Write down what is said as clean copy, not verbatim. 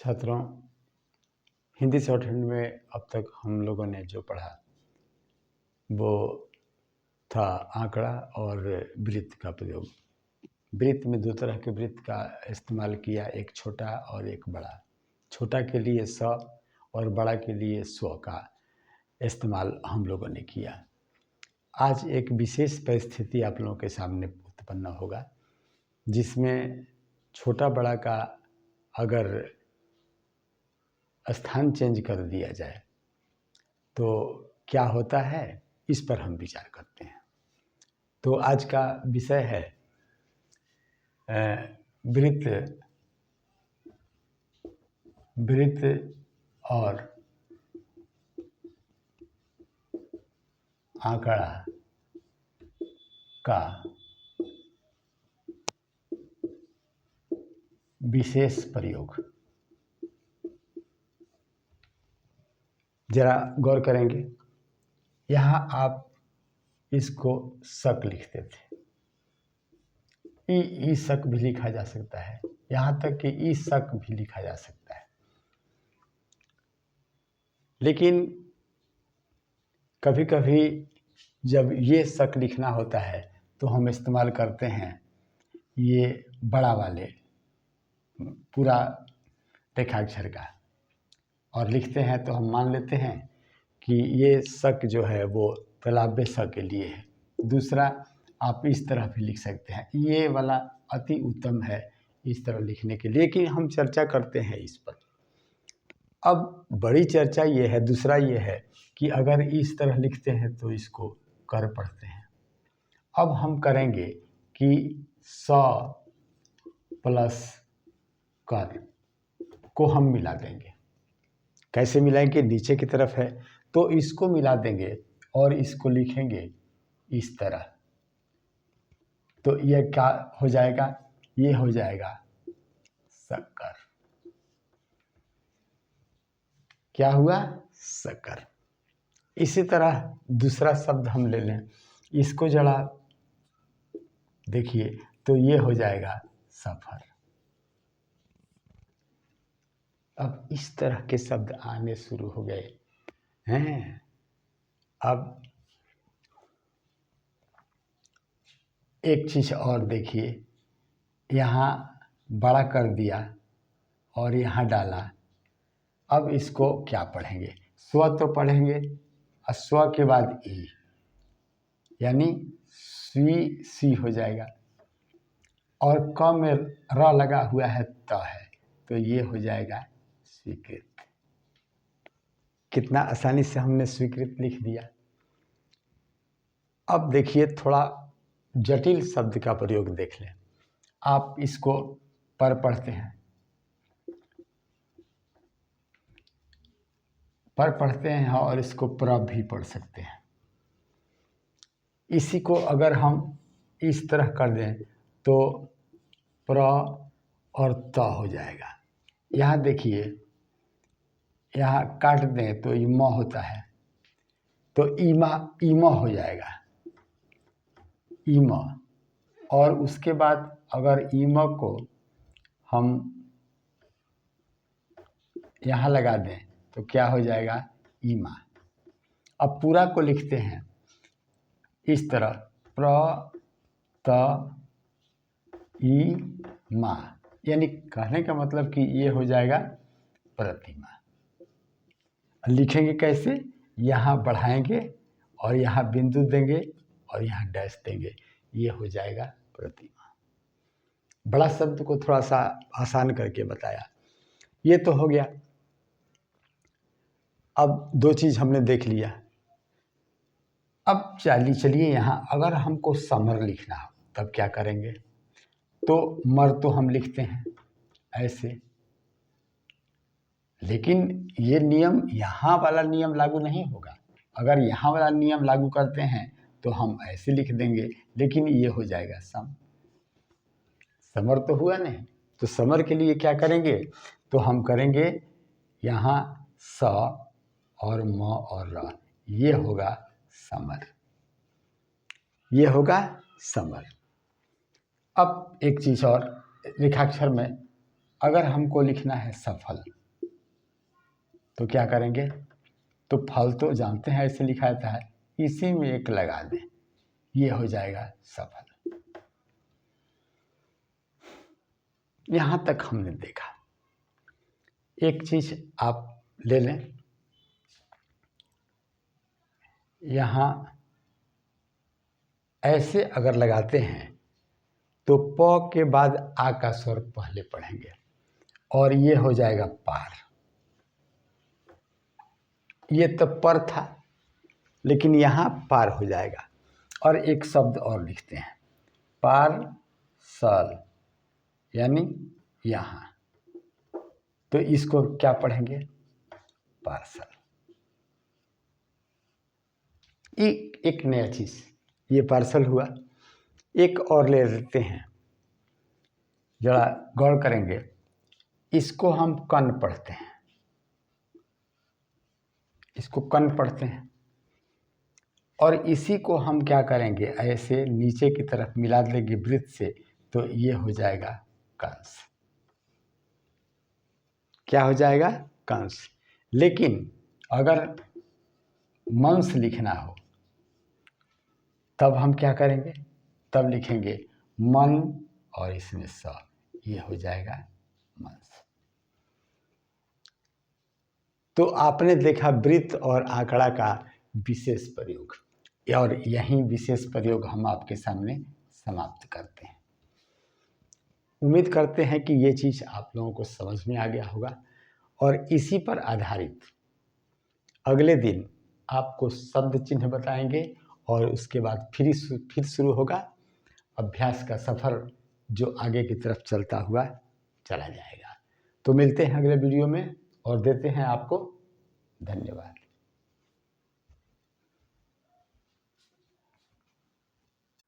छात्रों, हिंदी शॉर्टहैंड में अब तक हम लोगों ने जो पढ़ा वो था आंकड़ा और वृत्त का प्रयोग। वृत्त में दो तरह के वृत्त का इस्तेमाल किया, एक छोटा और एक बड़ा। छोटा के लिए स और बड़ा के लिए स्व का इस्तेमाल हम लोगों ने किया। आज एक विशेष परिस्थिति आप लोगों के सामने उत्पन्न होगा, जिसमें छोटा बड़ा का अगर स्थान चेंज कर दिया जाए तो क्या होता है, इस पर हम विचार करते हैं। तो आज का विषय है वृत्त और आंकड़ा का विशेष प्रयोग। जरा गौर करेंगे, यहाँ आप इसको शक लिखते थे, ई शक भी लिखा जा सकता है, यहाँ तक कि ई शक भी लिखा जा सकता है। लेकिन कभी कभी जब ये शक लिखना होता है तो हम इस्तेमाल करते हैं ये बड़ा वाले पूरा रेखाक्षर का, और लिखते हैं तो हम मान लेते हैं कि ये शक जो है वो तालव्य श के लिए है। दूसरा आप इस तरह भी लिख सकते हैं, ये वाला अति उत्तम है इस तरह लिखने के लिए, लेकिन हम चर्चा करते हैं इस पर। अब बड़ी चर्चा ये है, दूसरा ये है कि अगर इस तरह लिखते हैं तो इसको कर पढ़ते हैं। अब हम करेंगे कि स प्लस कर को हम मिला देंगे। कैसे मिलाएंगे? नीचे की तरफ है तो इसको मिला देंगे और इसको लिखेंगे इस तरह। तो ये क्या हो जाएगा? ये हो जाएगा शक्कर। क्या हुआ? शक्कर। इसी तरह दूसरा शब्द हम ले लें, इसको जरा देखिए तो ये हो जाएगा सफर। अब इस तरह के शब्द आने शुरू हो गए हैं। अब एक चीज़ और देखिए, यहाँ बड़ा कर दिया और यहाँ डाला। अब इसको क्या पढ़ेंगे? स्व तो पढ़ेंगे और स्व के बाद ई, यानी सी हो जाएगा, और क में र लगा हुआ है त है, तो ये हो जाएगा स्वीकृत। कितना आसानी से हमने स्वीकृत लिख दिया। अब देखिए थोड़ा जटिल शब्द का प्रयोग देख लें। आप इसको पर पढ़ते हैं, पर पढ़ते हैं और इसको प्र भी पढ़ सकते हैं। इसी को अगर हम इस तरह कर दें तो प्र और त हो जाएगा। यहाँ देखिए, यहाँ काट दें तो इम होता है, तो इम हो जाएगा, इम। और उसके बाद अगर इम को हम यहाँ लगा दें तो क्या हो जाएगा? ईमा। अब पूरा को लिखते हैं इस तरह, प्र त ई मा, यानी कहने का मतलब कि ये हो जाएगा प्रतिमा। लिखेंगे कैसे? यहाँ बढ़ाएंगे और यहाँ बिंदु देंगे और यहाँ डैश देंगे, ये हो जाएगा प्रतिमा। बड़ा शब्द को थोड़ा सा आसान करके बताया। ये तो हो गया। अब दो चीज़ हमने देख लिया। अब चलिए यहाँ अगर हमको समर लिखना हो तब क्या करेंगे? तो मर तो हम लिखते हैं ऐसे, लेकिन ये नियम, यहाँ वाला नियम लागू नहीं होगा। अगर यहाँ वाला नियम लागू करते हैं तो हम ऐसे लिख देंगे, लेकिन ये हो जाएगा समर तो हुआ नहीं। तो समर के लिए क्या करेंगे? तो हम करेंगे यहाँ स और म और र, ये होगा समर, ये होगा समर। अब एक चीज़ और रेखाक्षर में अगर हमको लिखना है सफल तो क्या करेंगे, तो फल तो जानते हैं ऐसे लिखा जाता है, इसी में एक लगा दें, ये हो जाएगा सफल। यहाँ तक हमने देखा। एक चीज आप ले लें, यहाँ ऐसे अगर लगाते हैं तो प के बाद आ का स्वर पहले पढ़ेंगे और ये हो जाएगा पार। ये तो पर था, लेकिन यहाँ पार हो जाएगा। और एक शब्द और लिखते हैं, पार्सल, यानी यहाँ, तो इसको क्या पढ़ेंगे, पार्सल। एक नया चीज, ये पार्सल हुआ। एक और ले लेते हैं, जरा गौर करेंगे, इसको हम कन पढ़ते हैं, इसको कन पढ़ते हैं, और इसी को हम क्या करेंगे, ऐसे नीचे की तरफ मिला देंगे वृत्त से, तो ये हो जाएगा कंस। क्या हो जाएगा, कंस। लेकिन अगर मंस लिखना हो तब हम क्या करेंगे, तब लिखेंगे मन और इसमें स, ये हो जाएगा मंस। तो आपने देखा वृत्त और आंकड़ा का विशेष प्रयोग, और यही विशेष प्रयोग हम आपके सामने समाप्त करते हैं। उम्मीद करते हैं कि ये चीज़ आप लोगों को समझ में आ गया होगा, और इसी पर आधारित अगले दिन आपको शब्द चिन्ह बताएंगे, और उसके बाद फिर शुरू होगा अभ्यास का सफ़र, जो आगे की तरफ चलता हुआ चला जाएगा। तो मिलते हैं अगले वीडियो में, और देते हैं आपको धन्यवाद।